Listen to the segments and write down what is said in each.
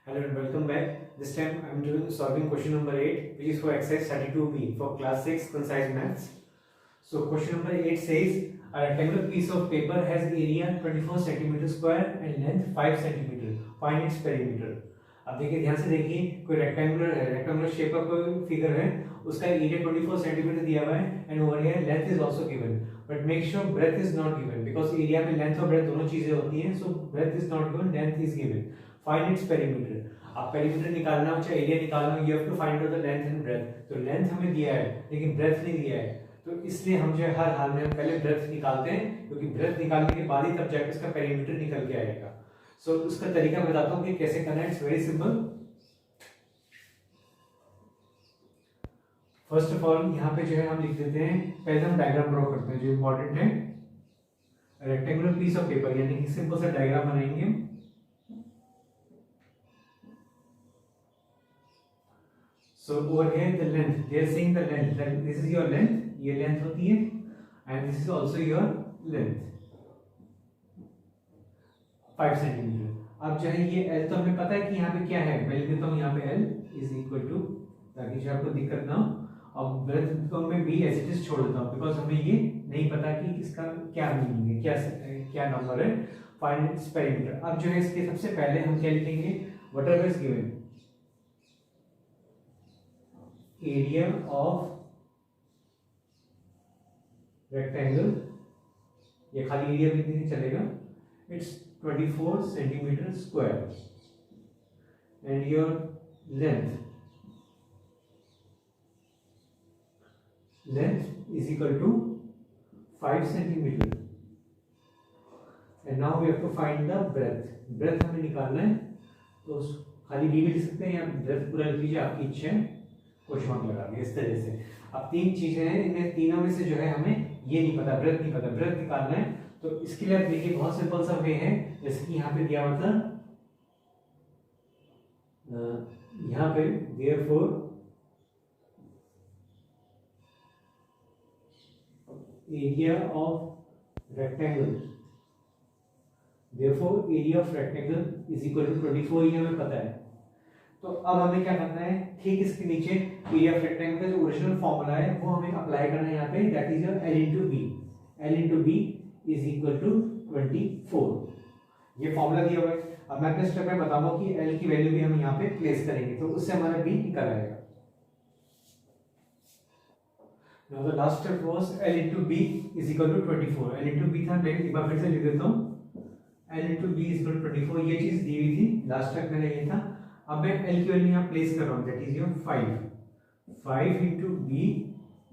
Hello and welcome back. This time I am doing solving question number 8, which is for exercise 32B for class 6 concise maths. So question number 8 says a rectangular piece of paper has area 24 cm square and length 5 cm. Find its perimeter. अब देखिए ध्यान से देखिए, कोई rectangular shape का कोई figure है, उसका एरिया 24 सेंटीमीटर दिया हुआ है and over here length is also given, but make sure breadth is not given because area में लेंथ और ब्रेथ दोनों चीजें होती हैं. So breadth is not given, length is given. Find its perimeter. आप पेरीमीटर निकालना हो चाहे एरिया निकालना हो, you have to find out the length and breadth. तो लेंथ हमें दिया है लेकिन ब्रेथ नहीं दिया है, तो इसलिए हम जो है हर हाल में पहले ब्रेथ निकालते हैं, क्योंकि ब्रेथ निकालने के बाद ही तब जाकर इसका पेरीमीटर निकल के आएगा. सो उसका तरीका बताता हूँ कि कैसे करना है. It's very simple. First of all यहाँ पे जो है हम लिख देते हैं, पहले हम डायग्राम ड्रॉ करते हैं जो इंपॉर्टेंट है. रेक्टेंगुलर पीस ऑफ पेपर यानी कि सिंपल सा डायग्राम बनाएंगे. So over here the length, they are saying the length, that this is your length, ये length होती है, and this is also your length 5 centimetre. अब जो है ये L तो हमें पता है कि यहाँ पे क्या है, मैं लिख देता हूँ यहाँ पे L is equal to, ताकि जो आपको दिक्कत ना हो. अब ब्रेथ को मैं भी एज इट इज छोड़ देता हूँ बिकॉज हमें ये नहीं पता कि इसका क्या मीनिंग है, क्या नंबर है. Find its perimeter. अब जो है इसके सबसे पहले हम क्या लिखेंगे, whatever is given, area of rectangle, ये खाली एरिया भी नहीं चलेगा, it's 24 centimetre square and your length is equal to 5 centimeter and now we have to find the breadth हमें निकालना है. तो खाली b भी लिख सकते हैं या breadth पूरा लिख लीजिए, आपकी इच्छा है, क्वेश्चन मार्क लगा दिया इस तरह से. अब तीन चीजें हैं, इनमें तीनों में से जो है हमें ये नहीं पता, ब्रेथ नहीं पता, ब्रेथ निकालना है. तो इसके लिए आप देखिए बहुत सिंपल सा वे है, जैसे कि यहाँ पे दिया हुआ था, यहाँ पे therefore area of rectangle, therefore area of rectangle is equal to 24, ये हमें पता है. तो अब हमें क्या करना है, ठीक इसके नीचे एरिया ऑफ रेक्टेंगल का जो ओरिजिनल फॉर्मूला है वो हमें अप्लाई करना है यहाँ पे, that is your L into B. L into B is equal to 24. ये फॉर्मूला दिया हुआ है. अब मैं अपने स्टेप में बताऊंगा कि L की वैल्यू भी हम यहाँ पे प्लेस करेंगे, तो उससे हमारा B निकल आएगा. Now the last step was L into B is equal to 24. L into B था, मैं एक बार फिर से लिख देता हूँ, L into B is equal to 24. ये चीज दी हुई थी, लास्ट स्टेप मेरा ये था. अब मैं L की वैल्यू यहाँ प्लेस कर रहा हूँ, that is your 5 into B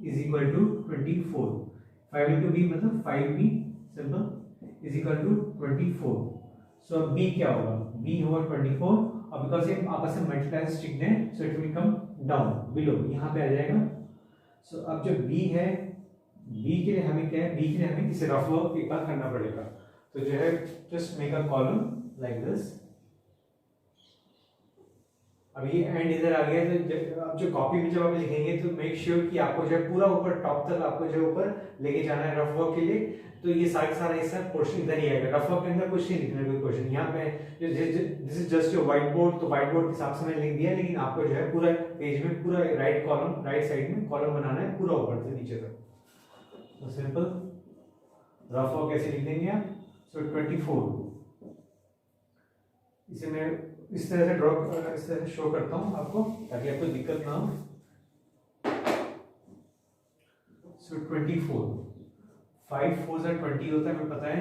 is equal to 24. 5 into B मतलब 5B simple is equal to 24. So B क्या होगा, B होगा 24, और बिकॉज ये आपस में मल्टीप्लाई स्टिक्ड है, so it will come down below, यहाँ पे आ जाएगा. सो अब जो B है, B के लिए हमें क्या है, B के लिए हमें इसे रफ वर्क एक बार करना पड़ेगा. तो जो है just make a column like this. अब ये एंड इधर आ गया, तो अब जो कॉपी में जब आप लिखेंगे तो मेक श्योर कि आपको जो है पूरा ऊपर टॉप तक आपको जो ऊपर लेके जाना है रफ वर्क के लिए. तो ये सारा हिस्सा पोर्शन इधर ही आएगा. रफ वर्क के अंदर कुछ नहीं लिखना है, कोई क्वेश्चन यहाँ पे, this is just your white board, तो व्हाइट बोर्ड के हिसाब से मैंने लिख दिया, लेकिन आपको जो है पूरा पेज में पूरा राइट कॉलम, राइट साइड में कॉलम बनाना है पूरा ऊपर से नीचे तक. तो सिंपल रफ वर्क कैसे लिख देंगे आप. सो 24, इसे मैं इस तरह से ड्रॉ, इस तरह से शो करता हूं आपको ताकि आपको दिक्कत ना हो. सो 24, 5 4 से 20 होता है, हमें पता है.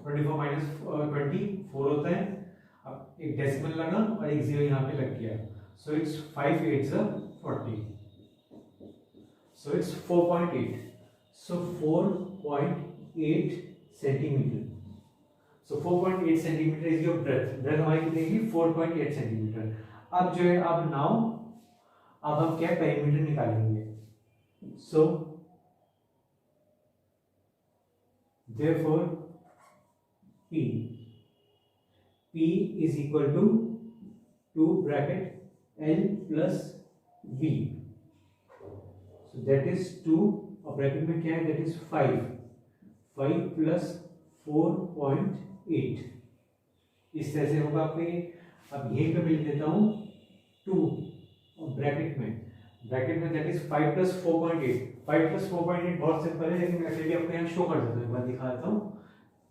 24 माइनस 24 होता है. अब एक डेसिमल लगा और एक जीरो यहाँ पे लग गया, सो इट्स 5 8 से 40, so it's 4.8. So 4.8 centimetre. So 4.8 centimetre is your breadth. Breadth हमारी कितनी है, 4.8 सेंटीमीटर. अब जो है, अब नाउ अब हम क्या पेरीमीटर निकालेंगे. सो therefore P is equal to 2 bracket L plus B. So that is 2, और ब्रैकेट में क्या है, that is 5 plus 4.8. इस तरह से होगा आपके. अब यहीं पे मैं लिख देता हूँ 2 ब्रैकेट में दैट इज 5 प्लस 4.8। 5 प्लस 4.8 बहुत सिंपल है, लेकिन मैं फिर भी आपको यहाँ शो कर देता हूँ, एक बार दिखा देता हूँ।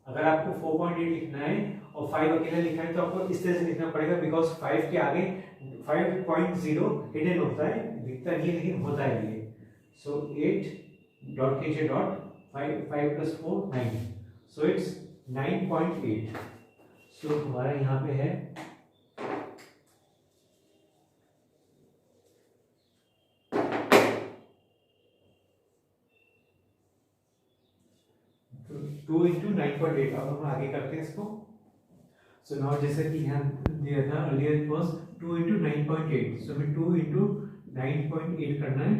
अगर आपको 4.8 लिखना है और 5 अकेला लिखना है तो आपको इस तरह से लिखना पड़ेगा, बिकॉज 5 के आगे 5.0 हिडन होता है, दिखता नहीं है लेकिन होता है ये। सो 8 डॉट कीजिए डॉट 5 प्लस 4 9, सो इट्स 9.8। सो हमारा यहाँ पे है 2 इंटू 9.8। अब हम आगे करते हैं इसको। सो नाउ जैसे कि यहाँ दिया था अर्लियर इट वाज 2 इंटू 9.8, सो हमें 2 इंटू 9.8 करना है।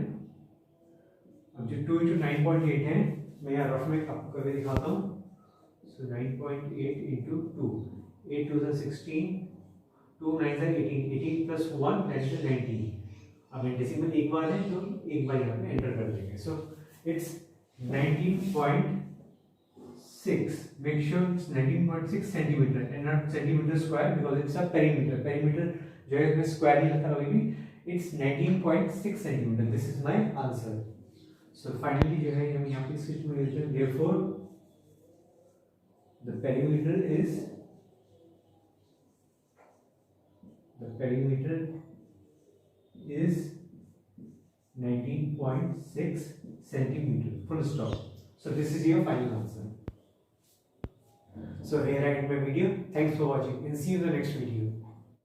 अब जो 2 इंटू 9.8 है मैं यहाँ रफ में आपको करके दिखाता हूँ। सो 9.8 इंटू 2, 8 2 16, 2 9 18, 18 प्लस 1 दैट इज 19। अब डेसिमल एक बार है तो एक बार यहाँ पे एंटर कर देंगे। So it's 19.6, make sure it's 19.6 centimeter and not centimeter square because it's a perimeter. Perimeter जो है इसमें square ही लिखा होगा भी, it's 19.6 centimeter. This is my answer. So finally जो है हम यहाँ पे स्विच में लेते हैं, therefore the perimeter is 19.6 centimeter. Full stop. So this is your final answer. So here I end my video. Thanks for watching and see you in the next video.